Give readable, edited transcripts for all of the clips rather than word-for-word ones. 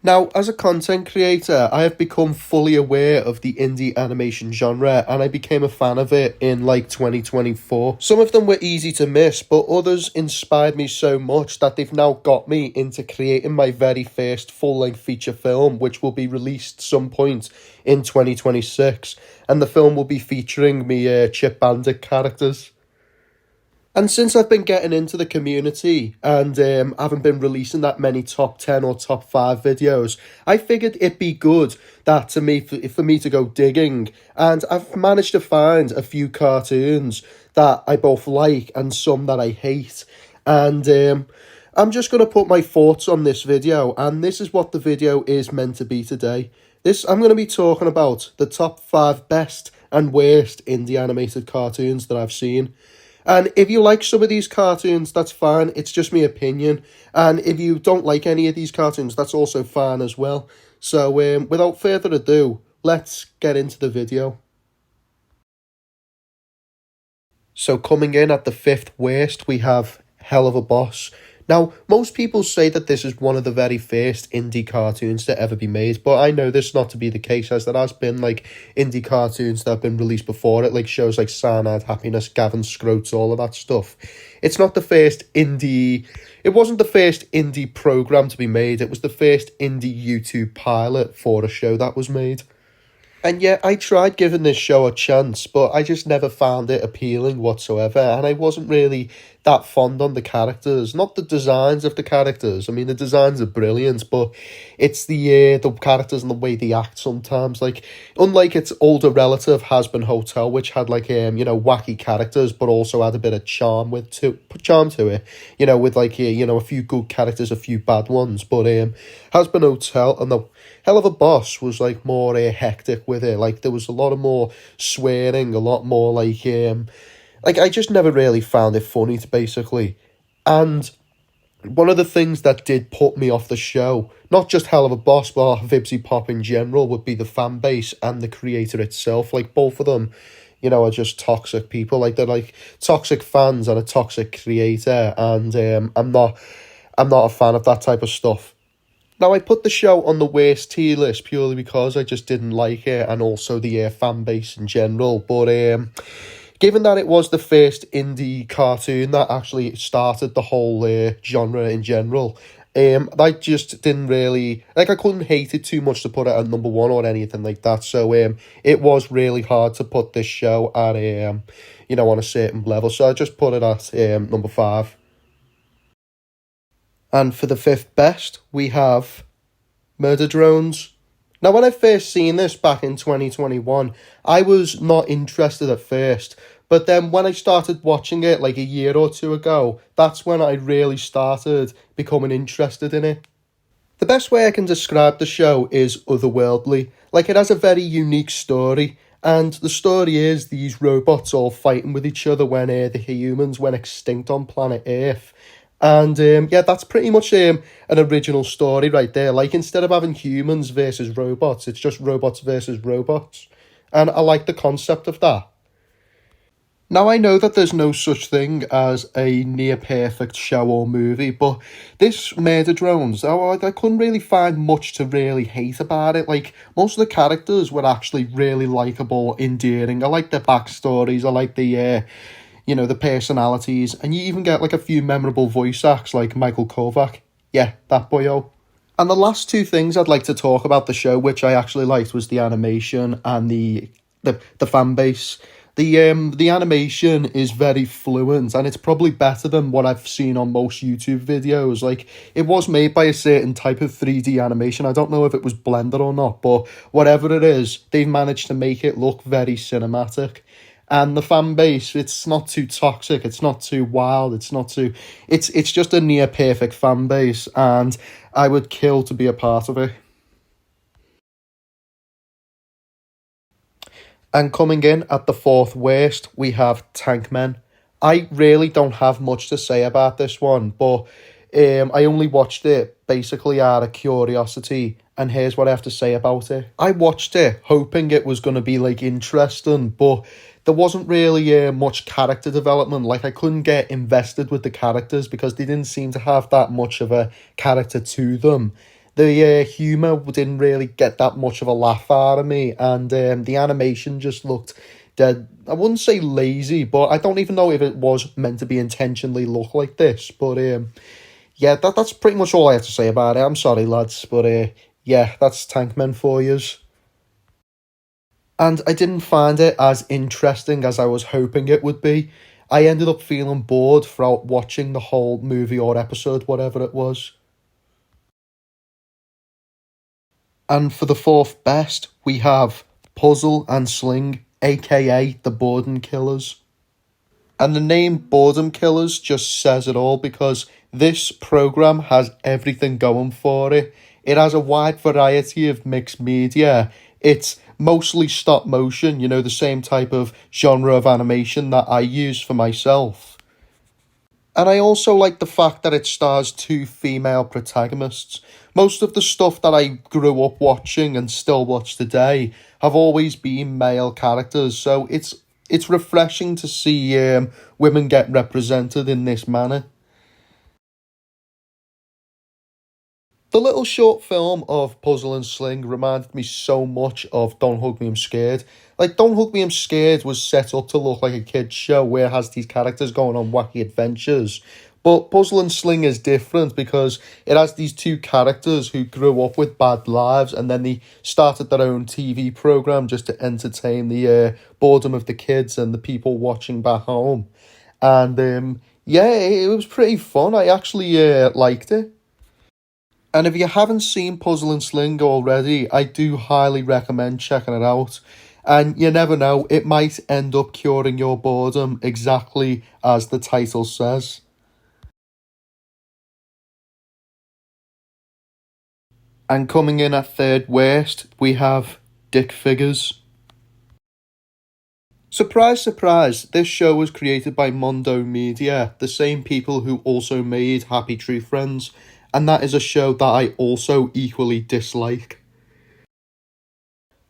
Now, as a content creator, I have become fully aware of the indie animation genre and I became a fan of it in like 2024. Some of them were easy to miss, but others inspired me so much that they've now got me into creating my very first full-length feature film, which will be released some point in 2026. And the film will be featuring me Chip Bandit characters. And since I've been getting into the community and haven't been releasing that many top 10 or top 5 videos, I figured it'd be good that for me to go digging. And I've managed to find a few cartoons that I both like and some that I hate. And I'm just going to put my thoughts on this video, and this is what the video is meant to be today. I'm going to be talking about the top 5 best and worst indie animated cartoons that I've seen. And if you like some of these cartoons, that's fine. It's just my opinion. And if you don't like any of these cartoons, that's also fine as well. So without further ado, let's get into the video. So coming in at the 5th worst, we have Hell of a Boss. Now, most people say that this is one of the very first indie cartoons to ever be made, but I know this not to be the case, as there has been like indie cartoons that have been released before it, like shows like Cyanide Happiness, Gavin Scroats, all of that stuff. It wasn't the first indie program to be made, it was the first indie YouTube pilot for a show that was made. And yeah, I tried giving this show a chance, but I just never found it appealing whatsoever, and I wasn't really that fond on the characters, not the designs of the characters. I mean, the designs are brilliant, but it's the characters and the way they act sometimes. Like, unlike its older relative, Has Been Hotel, which had like wacky characters, but also had a bit of charm to it. With like a few good characters, a few bad ones. But Has Been Hotel and the Hell of a Boss was like more hectic with it. Like, there was a lot of more swearing, a lot more like I just never really found it funny, basically. And one of the things that did put me off the show, not just Hell of a Boss, but Vibsy Pop in general, would be the fan base and the creator itself. Like, both of them, are just toxic people. Like, they're like toxic fans and a toxic creator. And I'm not a fan of that type of stuff. Now, I put the show on the worst tier list purely because I just didn't like it, and also the fan base in general. But given that it was the first indie cartoon that actually started the whole genre in general, I just didn't really, I couldn't hate it too much to put it at number 1 or anything like that. So it was really hard to put this show at on a certain level. So I just put it at number 5. And for the 5th best, we have Murder Drones. Now, when I first seen this back in 2021, I was not interested at first. But then when I started watching it like a year or 2 ago, that's when I really started becoming interested in it. The best way I can describe the show is otherworldly. Like, it has a very unique story. And the story is these robots all fighting with each other when the humans went extinct on planet Earth. And that's pretty much an original story right there. Like, instead of having humans versus robots, it's just robots versus robots. And I like the concept of that. Now, I know that there's no such thing as a near-perfect show or movie, but this Murder Drones, I couldn't really find much to really hate about it. Like, most of the characters were actually really likeable, endearing. I like their backstories, I like the personalities, and you even get like a few memorable voice acts like Michael Kovac. Yeah, that boyo. And the last 2 things I'd like to talk about the show, which I actually liked, was the animation and the fan base. The animation is very fluent, and it's probably better than what I've seen on most YouTube videos. Like, it was made by a certain type of 3D animation. I don't know if it was Blender or not, but whatever it is, they've managed to make it look very cinematic. And the fan base, it's not too toxic, it's not too wild, it's just a near perfect fan base, and I would kill to be a part of it. And coming in at the 4th worst, we have Tankmen. I really don't have much to say about this one, but I only watched it basically out of curiosity, and here's what I have to say about it. I watched it hoping it was going to be like interesting, but there wasn't really much character development. Like, I couldn't get invested with the characters because they didn't seem to have that much of a character to them. The humour didn't really get that much of a laugh out of me, and the animation just looked dead. I wouldn't say lazy, but I don't even know if it was meant to be intentionally look like this. But yeah, that's pretty much all I have to say about it. I'm sorry, lads, but yeah, that's Tankmen for yous. And I didn't find it as interesting as I was hoping it would be. I ended up feeling bored throughout watching the whole movie or episode, whatever it was. And for the fourth best, we have Puzzle and Sling, aka the Boredom Killers. And the name Boredom Killers just says it all because this program has everything going for it. It has a wide variety of mixed media. It's mostly stop motion, you know, the same type of genre of animation that I use for myself. And I also like the fact that it stars two female protagonists. Most of the stuff that I grew up watching and still watch today have always been male characters, so it's refreshing to see women get represented in this manner. The little short film of Puzzle and Sling reminded me so much of Don't Hug Me I'm Scared. Like, Don't Hug Me I'm Scared was set up to look like a kid's show where it has these characters going on wacky adventures. But Puzzle and Sling is different because it has these two characters who grew up with bad lives and then they started their own TV program just to entertain the boredom of the kids and the people watching back home. And yeah, it was pretty fun. I actually liked it. And if you haven't seen Puzzle and Sling already, I do highly recommend checking it out. And you never know, it might end up curing your boredom exactly as the title says. And coming in at third worst, we have Dick Figures. Surprise, surprise, this show was created by Mondo Media, the same people who also made Happy Tree Friends, and that is a show that I also equally dislike.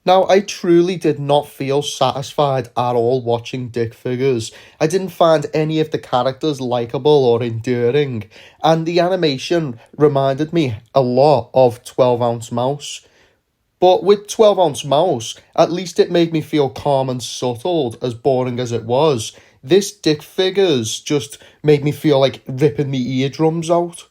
Now, I truly did not feel satisfied at all watching Dick Figures. I didn't find any of the characters likable or endearing, and the animation reminded me a lot of 12 Ounce Mouse. But with 12 Ounce Mouse, at least it made me feel calm and subtle, as boring as it was. This Dick Figures just made me feel like ripping the eardrums out.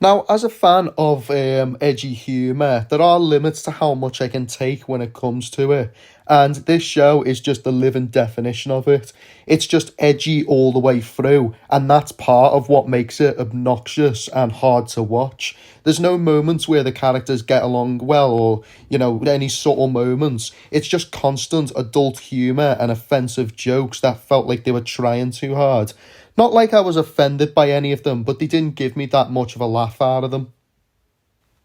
Now, as a fan of edgy humour, there are limits to how much I can take when it comes to it, and this show is just the living definition of it. It's just edgy all the way through, and that's part of what makes it obnoxious and hard to watch. There's no moments where the characters get along well or, you know, any subtle moments. It's just constant adult humour and offensive jokes that felt like they were trying too hard. Not like I was offended by any of them, but they didn't give me that much of a laugh out of them.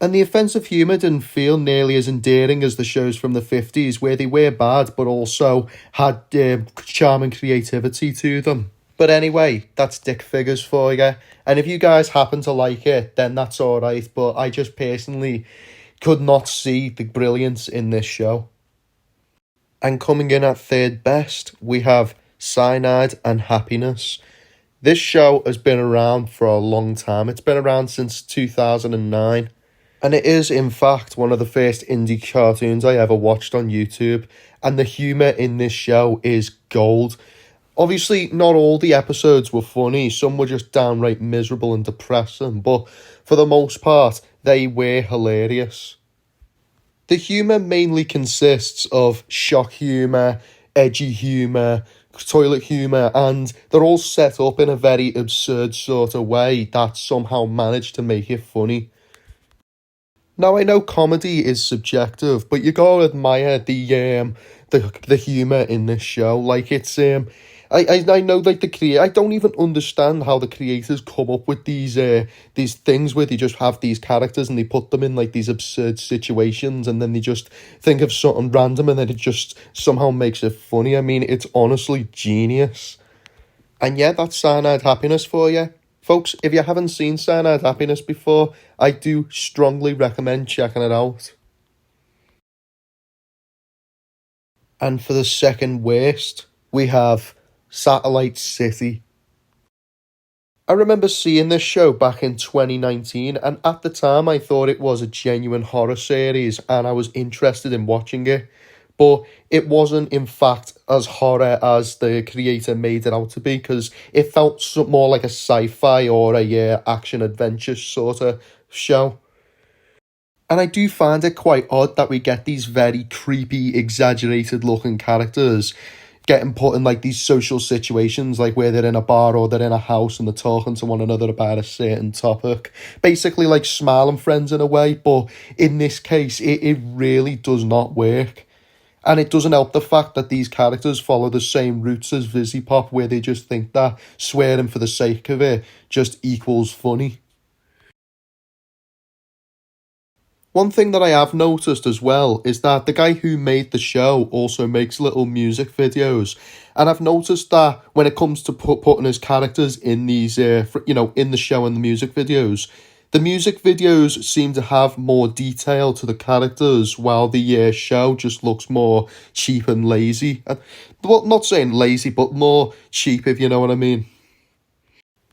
And the offensive humour didn't feel nearly as endearing as the shows from the 50s, where they were bad but also had charm and creativity to them. But anyway, that's Dick Figures for you. And if you guys happen to like it, then that's alright, but I just personally could not see the brilliance in this show. And coming in at third best, we have Cyanide and Happiness. This show has been around for a long time. It's been around since 2009. And it is, in fact, one of the first indie cartoons I ever watched on YouTube. And the humour in this show is gold. Obviously, not all the episodes were funny. Some were just downright miserable and depressing. But for the most part, they were hilarious. The humour mainly consists of shock humour, edgy humour, toilet humour, and they're all set up in a very absurd sort of way that somehow managed to make it funny. Now I know comedy is subjective, but you gotta admire the humour in this show. Like I know like I don't even understand how the creators come up with these things where they just have these characters and they put them in like these absurd situations and then they just think of something random and then it just somehow makes it funny. I mean, it's honestly genius. And yeah, that's Cyanide Happiness for you. Folks, if you haven't seen Cyanide Happiness before, I do strongly recommend checking it out. And for the second worst, we have Satellite City. I remember seeing this show back in 2019, and at the time I thought it was a genuine horror series and I was interested in watching it. But it wasn't, in fact, as horror as the creator made it out to be, because it felt more like a sci-fi or a action adventure sort of show. And I do find it quite odd that we get these very creepy, exaggerated looking characters getting put in like these social situations, like where they're in a bar or they're in a house and they're talking to one another about a certain topic. Basically like smiling friends in a way, but in this case, it really does not work. And it doesn't help the fact that these characters follow the same roots as Vizzy Pop, where they just think that swearing for the sake of it just equals funny. One thing that I have noticed as well is that the guy who made the show also makes little music videos, and I've noticed that when it comes to putting his characters in these, in the show and the music videos seem to have more detail to the characters, while the show just looks more cheap and lazy. Well, not saying lazy, but more cheap, if you know what I mean.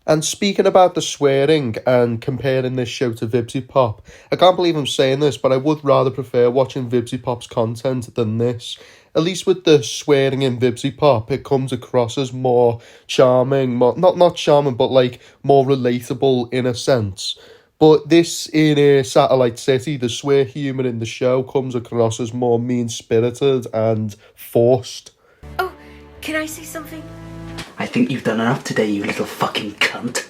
And speaking about the swearing and comparing this show to Vibsy Pop, I can't believe I'm saying this, but I would rather prefer watching Vibsy Pop's content than this. At least with the swearing in Vibsy Pop, it comes across as more charming, more, not charming, but like more relatable in a sense. But this in a Satellite City, the swear humour in the show comes across as more mean-spirited and forced. Oh, can I say something? I think you've done enough today, you little fucking cunt.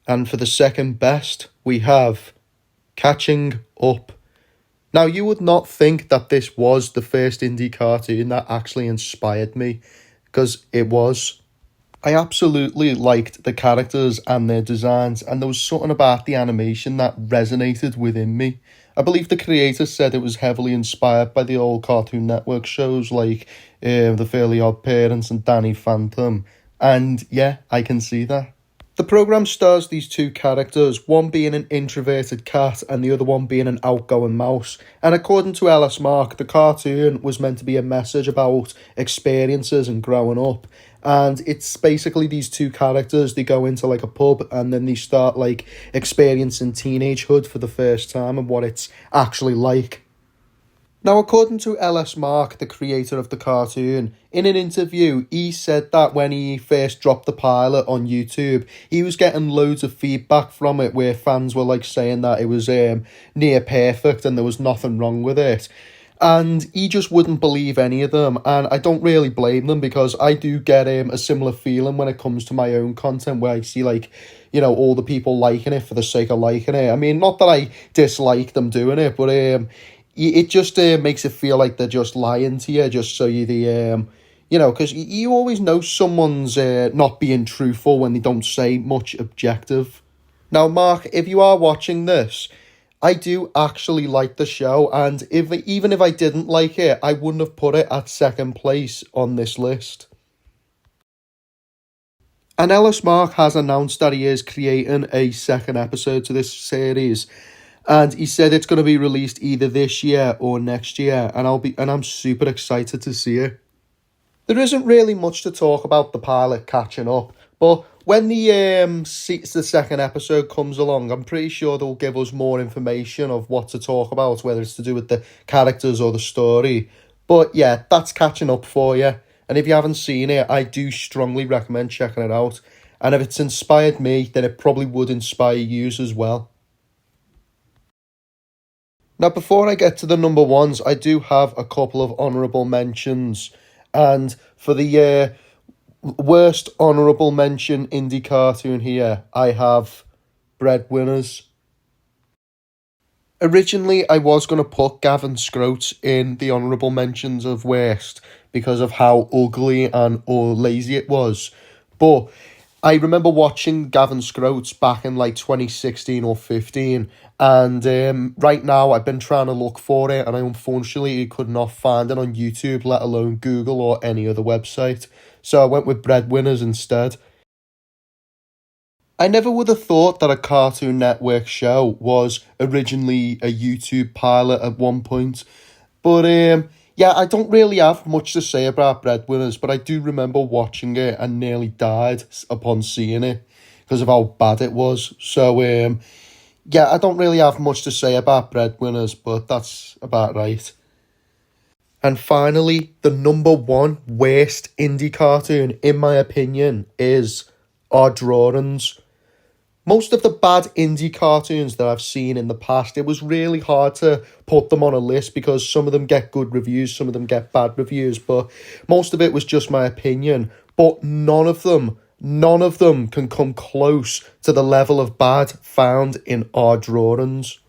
And for the second best, we have Catching Up. Now, you would not think that this was the first indie cartoon that actually inspired me, because it was. I absolutely liked the characters and their designs, and there was something about the animation that resonated within me. I believe the creator said it was heavily inspired by the old Cartoon Network shows like The Fairly Odd Parents and Danny Phantom, and yeah, I can see that. The programme stars these two characters, one being an introverted cat and the other one being an outgoing mouse. And according to LS Mark, the cartoon was meant to be a message about experiences and growing up. And it's basically these two characters, they go into like a pub and then they start like experiencing teenagehood for the first time and what it's actually like. Now, according to LS Mark, the creator of the cartoon, in an interview, he said that when he first dropped the pilot on YouTube, he was getting loads of feedback from it where fans were like saying that it was near perfect and there was nothing wrong with it. And he just wouldn't believe any of them, and I don't really blame them because I do get a similar feeling when it comes to my own content where I see like, all the people liking it for the sake of liking it. I mean, not that I dislike them doing it, but it just makes it feel like they're just lying to you, just so because you always know someone's not being truthful when they don't say much objective. Now, Mark, if you are watching this, I do actually like the show, and even if I didn't like it, I wouldn't have put it at second place on this list. And Ellis Mark has announced that he is creating a second episode to this series, and he said it's going to be released either this year or next year, and I'm super excited to see it. There isn't really much to talk about the pilot catching up, but when the second episode comes along, I'm pretty sure they'll give us more information of what to talk about, whether it's to do with the characters or the story. But yeah, that's catching up for you. And if you haven't seen it, I do strongly recommend checking it out. And if it's inspired me, then it probably would inspire you as well. Now, before I get to the number ones, I do have a couple of honourable mentions. And for the worst honourable mention indie cartoon here, I have Breadwinners. Originally, I was going to put Gavin Scroats in the honourable mentions of worst because of how ugly and or lazy it was. But I remember watching Gavin Scroats back in like 2016 or 15, and right now I've been trying to look for it, and I unfortunately could not find it on YouTube, let alone Google or any other website. So I went with Breadwinners instead. I never would have thought that a Cartoon Network show was originally a YouTube pilot at one point. But yeah, I don't really have much to say about Breadwinners, but I do remember watching it and nearly died upon seeing it. because of how bad it was. So, yeah, I don't really have much to say about Breadwinners, but that's about right. And finally, the number one worst indie cartoon, in my opinion, is Our Drawings. Most of the bad indie cartoons that I've seen in the past, it was really hard to put them on a list because some of them get good reviews, some of them get bad reviews, but most of it was just my opinion. But none of them can come close to the level of bad found in Our Drawings.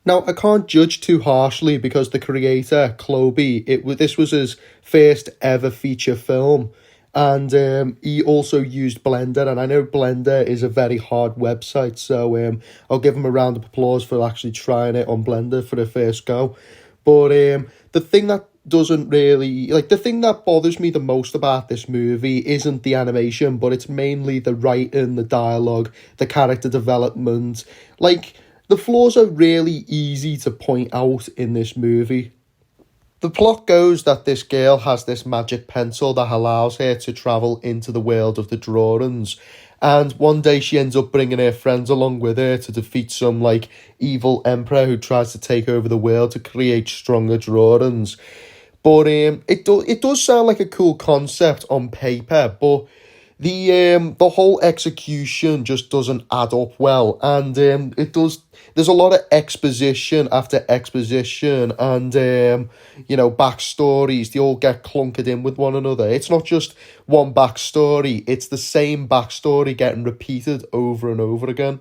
Now, I can't judge too harshly because the creator, Clobie, this was his first ever feature film. And he also used Blender, and I know Blender is a very hard website, so I'll give him a round of applause for actually trying it on Blender for the first go. But the thing that the thing that bothers me the most about this movie isn't the animation, but it's mainly the writing, the dialogue, the character development. Like, the flaws are really easy to point out in this movie. The plot goes that this girl has this magic pencil that allows her to travel into the world of the drawings. And one day she ends up bringing her friends along with her to defeat some, evil emperor who tries to take over the world to create stronger drawings. But it does sound like a cool concept on paper, but the whole execution just doesn't add up well, and there's a lot of exposition after exposition, and backstories, they all get clunked in with one another. It's not just one backstory, it's the same backstory getting repeated over and over again.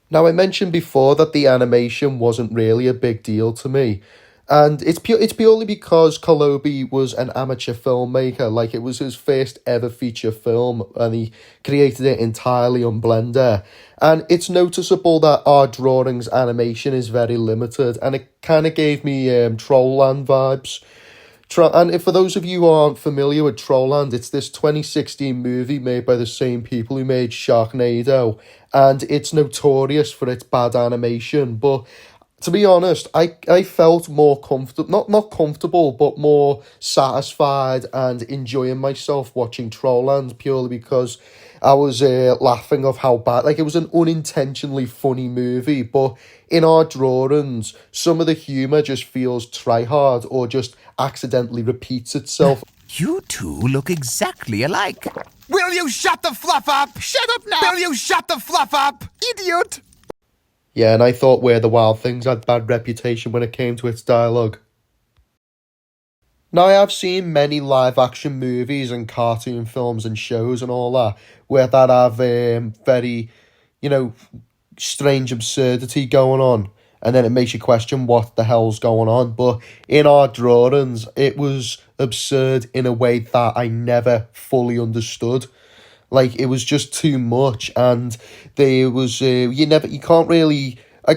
Now, I mentioned before that the animation wasn't really a big deal to me. And it's purely because Colobi was an amateur filmmaker. Like, it was his first ever feature film, and he created it entirely on Blender. And it's noticeable that Our Drawings animation is very limited, and it kind of gave me Trollland vibes. And for those of you who aren't familiar with Trollland, it's this 2016 movie made by the same people who made Sharknado, and it's notorious for its bad animation, but to be honest, I felt more comfortable, not comfortable, but more satisfied and enjoying myself watching Trollland, purely because I was laughing of how bad, it was an unintentionally funny movie, but in Our Drawings, some of the humour just feels try-hard or just accidentally repeats itself. You two look exactly alike. Will you shut the fluff up? Shut up now! Will you shut the fluff up, idiot? Yeah, and I thought Where the Wild Things had bad reputation when it came to its dialogue. Now, I have seen many live-action movies and cartoon films and shows and all that, where that have very, strange absurdity going on, and then it makes you question what the hell's going on. But in Our Drawings, it was absurd in a way that I never fully understood. It was just too much, and there was, I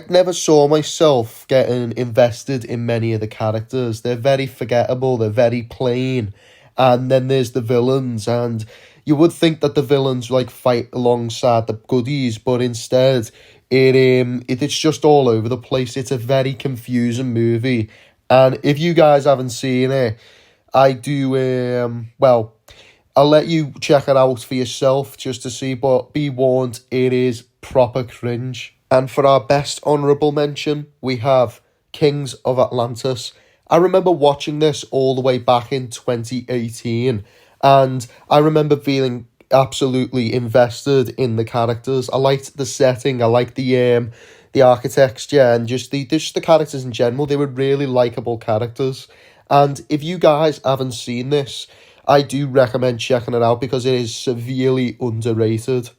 never saw myself getting invested in many of the characters. They're very forgettable, they're very plain, and then there's the villains, and you would think that the villains, fight alongside the goodies, but instead, it's just all over the place. It's a very confusing movie, and if you guys haven't seen it, I do, I'll let you check it out for yourself just to see, but be warned, it is proper cringe. And for our best honourable mention, we have Kings of Atlantis. I remember watching this all the way back in 2018, and I remember feeling absolutely invested in the characters. I liked the setting, I liked the architecture, and just the characters in general. They were really likeable characters. And if you guys haven't seen this, I do recommend checking it out because it is severely underrated.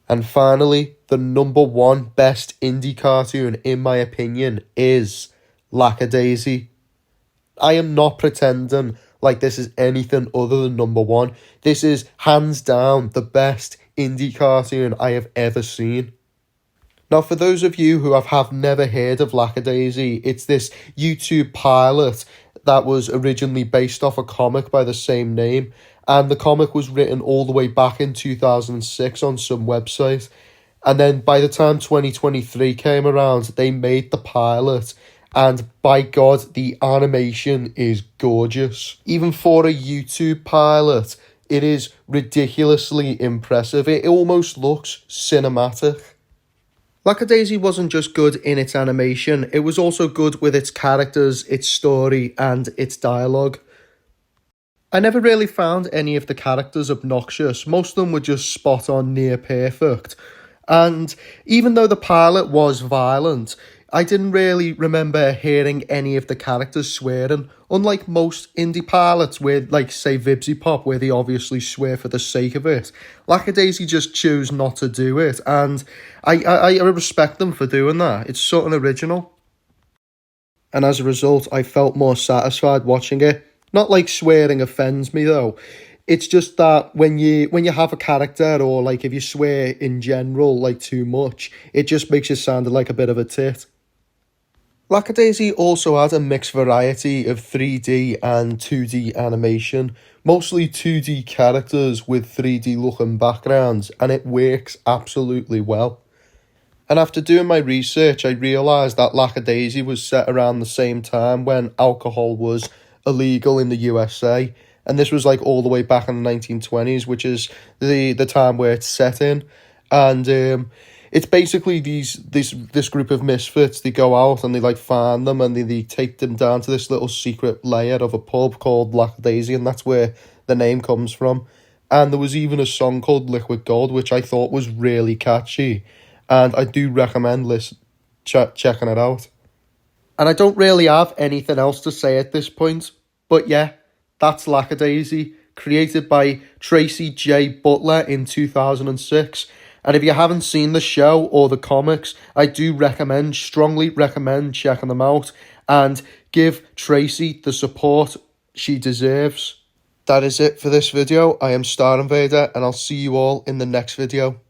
And finally, the number one best indie cartoon, in my opinion, is Lackadasey. I am not pretending like this is anything other than number one. This is hands down the best indie cartoon I have ever seen. Now, for those of you who have never heard of Lackadasey, it's this YouTube pilot that was originally based off a comic by the same name, and the comic was written all the way back in 2006 on some website, and then by the time 2023 came around, they made the pilot, and by God, the animation is gorgeous. Even for a YouTube pilot, It is ridiculously impressive. It almost looks cinematic. Lackadasey wasn't just good in its animation, it was also good with its characters, its story, and its dialogue. I never really found any of the characters obnoxious. Most of them were just spot on, near perfect. And even though the pilot was violent, I didn't really remember hearing any of the characters swearing. Unlike most indie pilots where, like, say, Vibsy Pop, where they obviously swear for the sake of it, Lackadasey just choose not to do it. And I respect them for doing that. It's something original. And as a result, I felt more satisfied watching it. Not like swearing offends me though. It's just that when you have a character, or like if you swear in general like too much, it just makes you sound like a bit of a tit. Lackadasey also had a mixed variety of 3D and 2D animation, mostly 2D characters with 3D looking backgrounds, and it works absolutely well. And after doing my research, I realised that Lackadasey was set around the same time when alcohol was illegal in the USA, and this was like all the way back in the 1920s, which is the time where it's set in. And it's basically this group of misfits. They go out and they like find them, and they take them down to this little secret layer of a pub called Lackadasey, and that's where the name comes from. And there was even a song called Liquid Gold, which I thought was really catchy, and I do recommend checking it out. And I don't really have anything else to say at this point, but yeah, that's Lackadasey, created by Tracy J. Butler in 2006. And if you haven't seen the show or the comics, I do strongly recommend checking them out and give Tracy the support she deserves. That is it for this video. I am Star Invader, and I'll see you all in the next video.